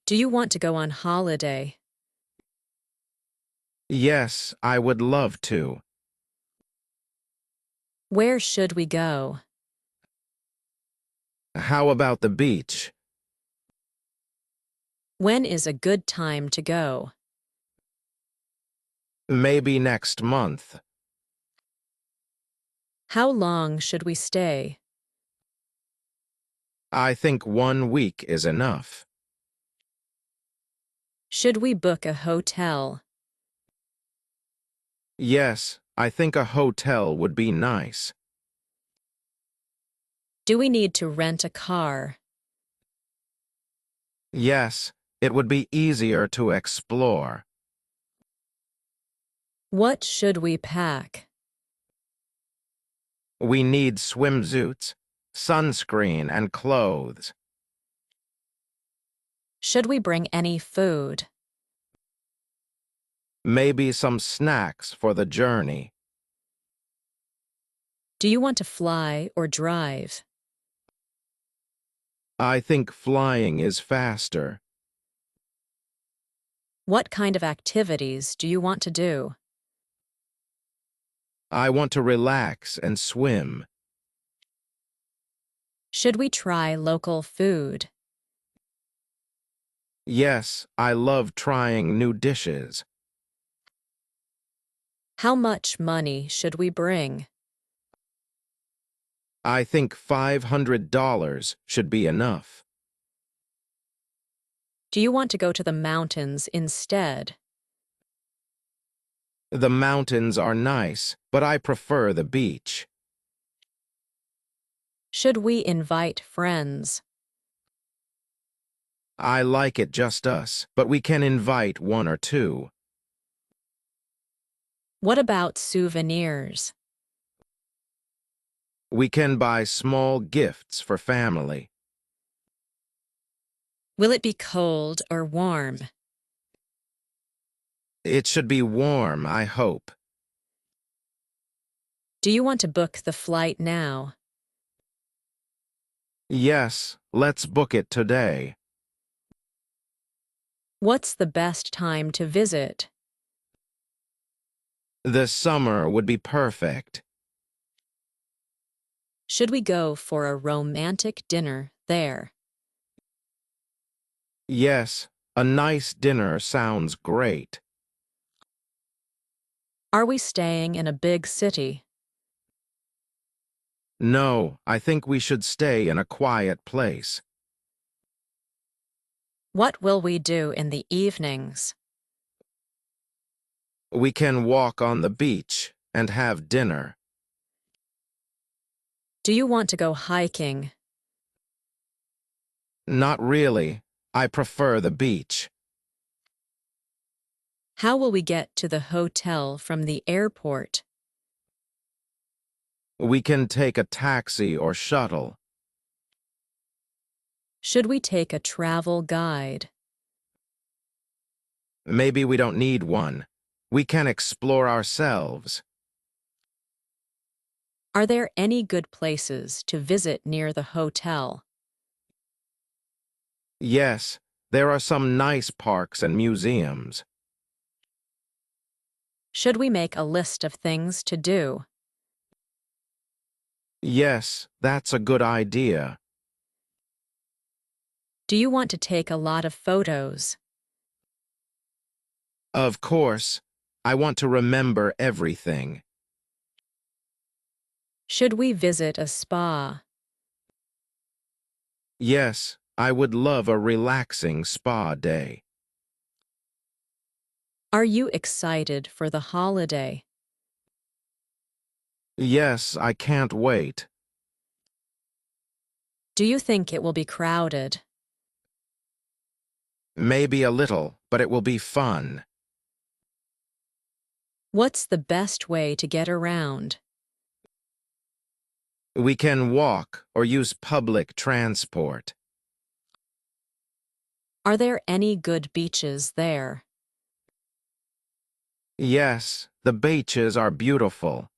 Do you want to go on holiday? Yes, I would love to. Where should we go? How about the beach? When is a good time to go? Maybe next month. How long should we stay? I think 1 week is enough. Should we book a hotel? Yes, I think a hotel would be nice. Do we need to rent a car? Yes, it would be easier to explore. What should we pack? We need swimsuits, sunscreen, and clothes. Should we bring any food? Maybe some snacks for the journey. Do you want to fly or drive? I think flying is faster. What kind of activities do you want to do? I want to relax and swim. Should we try local food? Yes, I love trying new dishes. How much money should we bring? I think $500 should be enough. Do you want to go to the mountains instead? The mountains are nice, but I prefer the beach. Should we invite friends? I like it just us, but we can invite one or two. What about souvenirs? We can buy small gifts for family. Will it be cold or warm? It should be warm, I hope. Do you want to book the flight now? Yes, let's book it today. What's the best time to visit? This summer would be perfect. Should we go for a romantic dinner there? Yes, a nice dinner sounds great. Are we staying in a big city? No, I think we should stay in a quiet place. What will we do in the evenings? We can walk on the beach and have dinner. Do you want to go hiking? Not really. I prefer the beach. How will we get to the hotel from the airport? We can take a taxi or shuttle. Should we take a travel guide? Maybe we don't need one. We can explore ourselves. Are there any good places to visit near the hotel? Yes, there are some nice parks and museums. Should we make a list of things to do? Yes, that's a good idea. Do you want to take a lot of photos? Of course, I want to remember everything. Should we visit a spa? Yes, I would love a relaxing spa day. Are you excited for the holiday? Yes, I can't wait. Do you think it will be crowded? Maybe a little, but it will be fun. What's the best way to get around? We can walk or use public transport. Are there any good beaches there? Yes, the beaches are beautiful.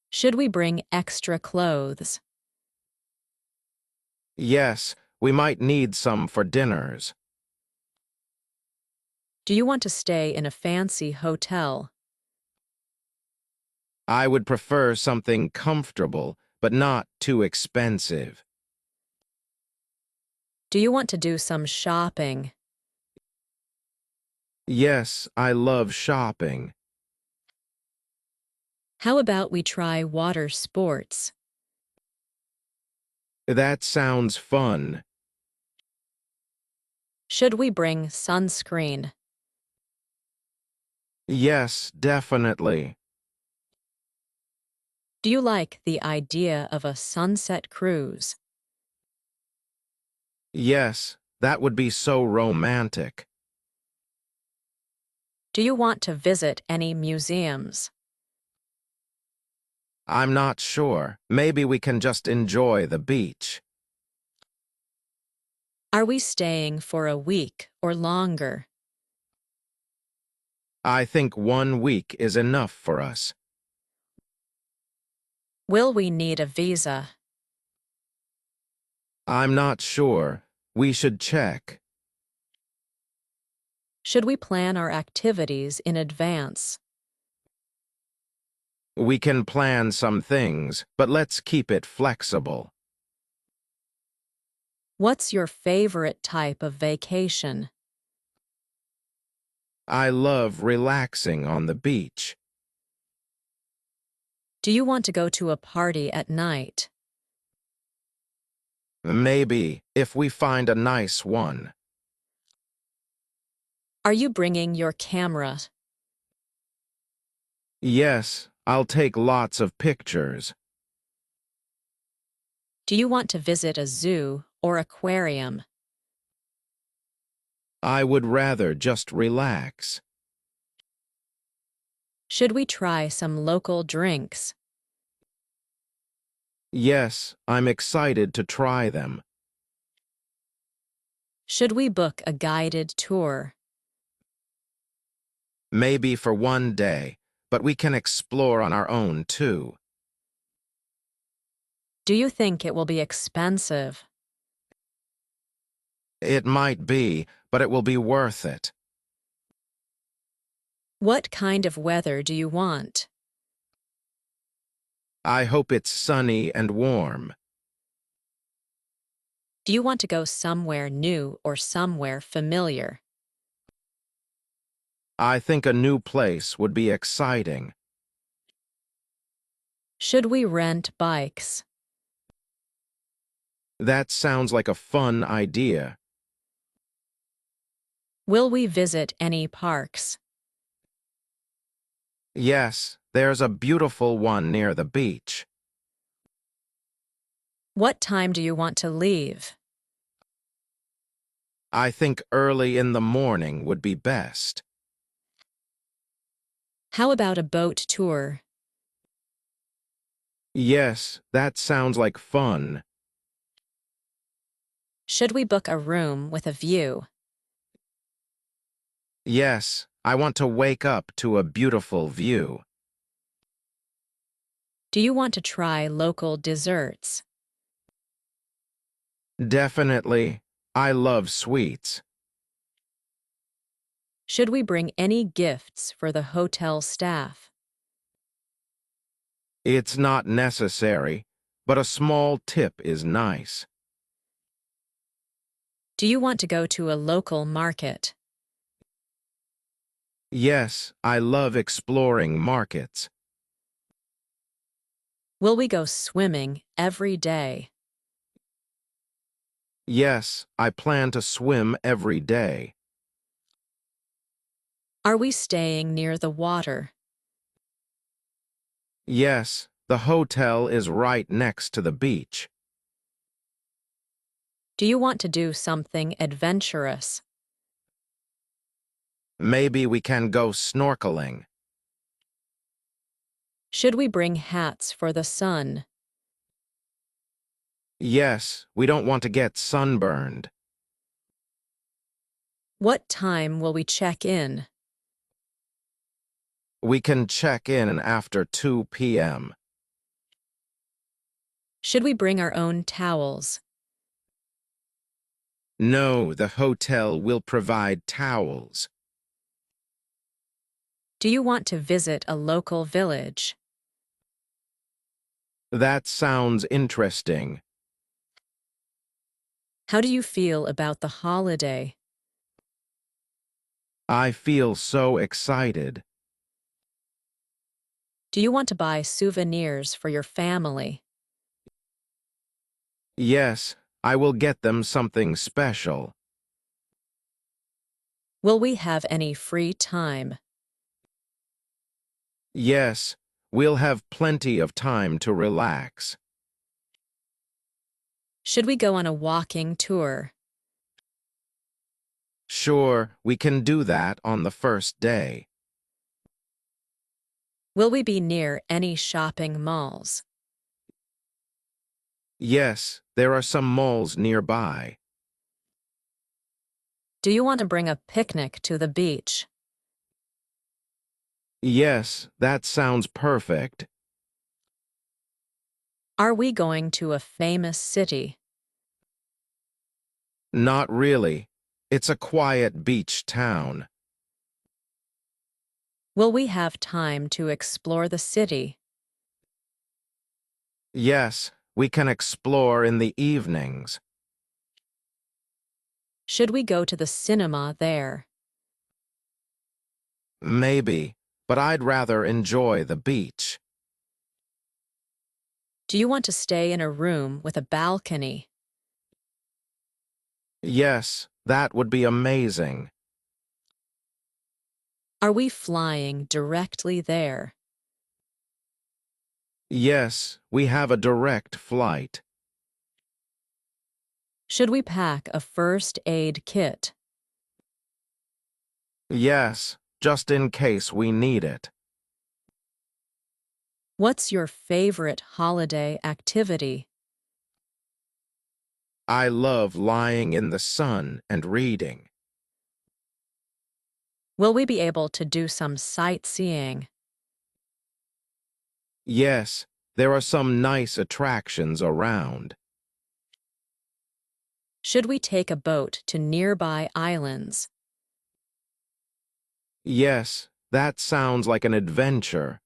Should we bring extra clothes? Yes, We might need some for dinners. Do you want to stay in a fancy hotel? I would prefer something comfortable, but not too expensive. Do you want to do some shopping? Yes, I love shopping. How about we try water sports? That sounds fun. Should we bring sunscreen? Yes, definitely. Do you like the idea of a sunset cruise? Yes, that would be so romantic. Do you want to visit any museums? I'm not sure. Maybe we can just enjoy the beach. Are we staying for a week or longer? I think 1 week is enough for us. Will we need a visa? I'm not sure. We should check. Should we plan our activities in advance? We can plan some things, but let's keep it flexible. What's your favorite type of vacation? I love relaxing on the beach. Do you want to go to a party at night? Maybe, if we find a nice one. Are you bringing your camera? Yes, I'll take lots of pictures. Do you want to visit a zoo or aquarium? I would rather just relax. Should we try some local drinks? Yes, I'm excited to try them. Should we book a guided tour? Maybe for 1 day, but we can explore on our own too. Do you think it will be expensive? It might be, but it will be worth it. What kind of weather do you want? I hope it's sunny and warm. Do you want to go somewhere new or somewhere familiar? I think a new place would be exciting. Should we rent bikes? That sounds like a fun idea. Will we visit any parks? Yes, there's a beautiful one near the beach. What time do you want to leave? I think early in the morning would be best. How about a boat tour? Yes, that sounds like fun. Should we book a room with a view? Yes, I want to wake up to a beautiful view. Do you want to try local desserts? Definitely. I love sweets. Should we bring any gifts for the hotel staff? It's not necessary, but a small tip is nice. Do you want to go to a local market? Yes, I love exploring markets. Will we go swimming every day? Yes, I plan to swim every day. Are we staying near the water? Yes, the hotel is right next to the beach. Do you want to do something adventurous? Maybe we can go snorkeling. Should we bring hats for the sun? Yes, we don't want to get sunburned. What time will we check in? We can check in after 2 p.m. Should we bring our own towels? No, the hotel will provide towels. Do you want to visit a local village? That sounds interesting. How do you feel about the holiday? I feel so excited. Do you want to buy souvenirs for your family? Yes, I will get them something special. Will we have any free time? Yes, we'll have plenty of time to relax. Should we go on a walking tour? Sure, we can do that on the first day. Will we be near any shopping malls? Yes, there are some malls nearby. Do you want to bring a picnic to the beach? Yes, that sounds perfect. Are we going to a famous city? Not really. It's a quiet beach town. Will we have time to explore the city? Yes, we can explore in the evenings. Should we go to the cinema there? Maybe, but I'd rather enjoy the beach. Do you want to stay in a room with a balcony? Yes, that would be amazing. Are we flying directly there? Yes, we have a direct flight. Should we pack a first aid kit? Yes, just in case we need it. What's your favorite holiday activity? I love lying in the sun and reading. Will we be able to do some sightseeing? Yes, there are some nice attractions around. Should we take a boat to nearby islands? Yes, that sounds like an adventure.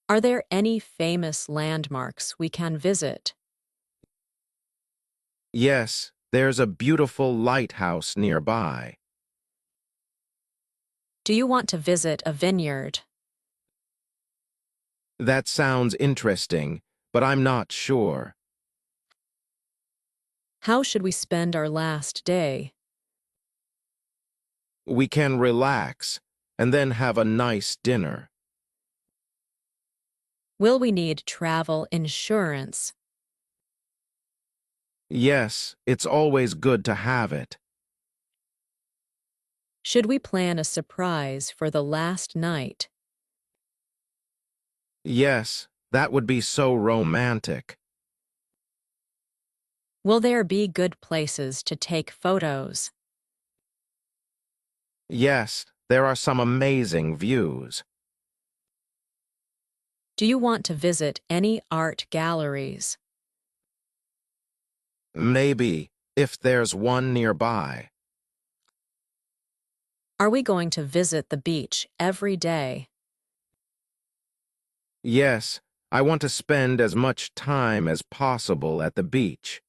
Are there any famous landmarks we can visit? Yes, there's a beautiful lighthouse nearby. Do you want to visit a vineyard? That sounds interesting, but I'm not sure. How should we spend our last day? We can relax and then have a nice dinner. Will we need travel insurance? Yes, it's always good to have it. Should we plan a surprise for the last night? Yes, that would be so romantic. Will there be good places to take photos? Yes, there are some amazing views. Do you want to visit any art galleries? Maybe, if there's one nearby. Are we going to visit the beach every day? Yes, I want to spend as much time as possible at the beach.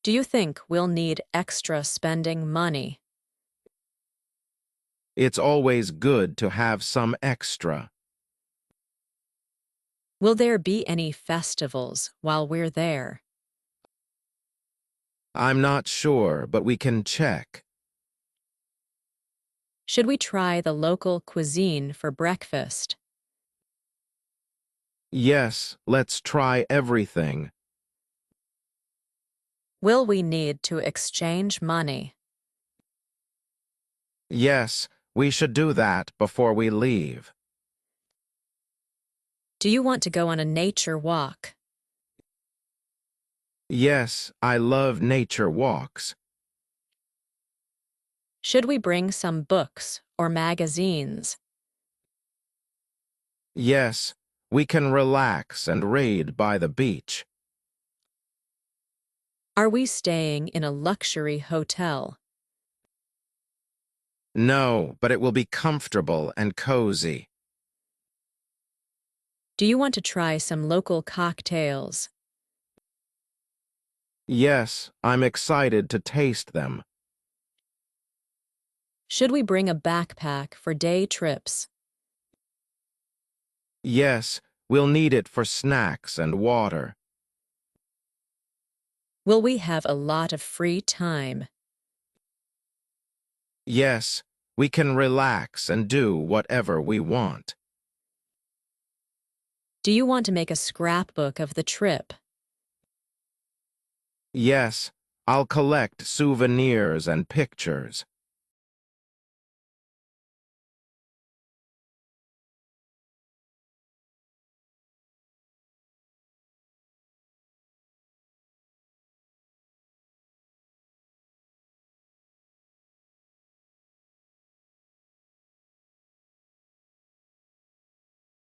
Do you think we'll need extra spending money? It's always good to have some extra. Will there be any festivals while we're there? I'm not sure, but we can check. Should we try the local cuisine for breakfast? Yes, let's try everything. Will we need to exchange money? Yes, we should do that before we leave. Do you want to go on a nature walk? Yes, I love nature walks. Should we bring some books or magazines? Yes, we can relax and read by the beach. Are we staying in a luxury hotel? No, but it will be comfortable and cozy. Do you want to try some local cocktails? Yes, I'm excited to taste them. Should we bring a backpack for day trips? Yes, we'll need it for snacks and water. Will we have a lot of free time? Yes, we can relax and do whatever we want. Do you want to make a scrapbook of the trip? Yes, I'll collect souvenirs and pictures.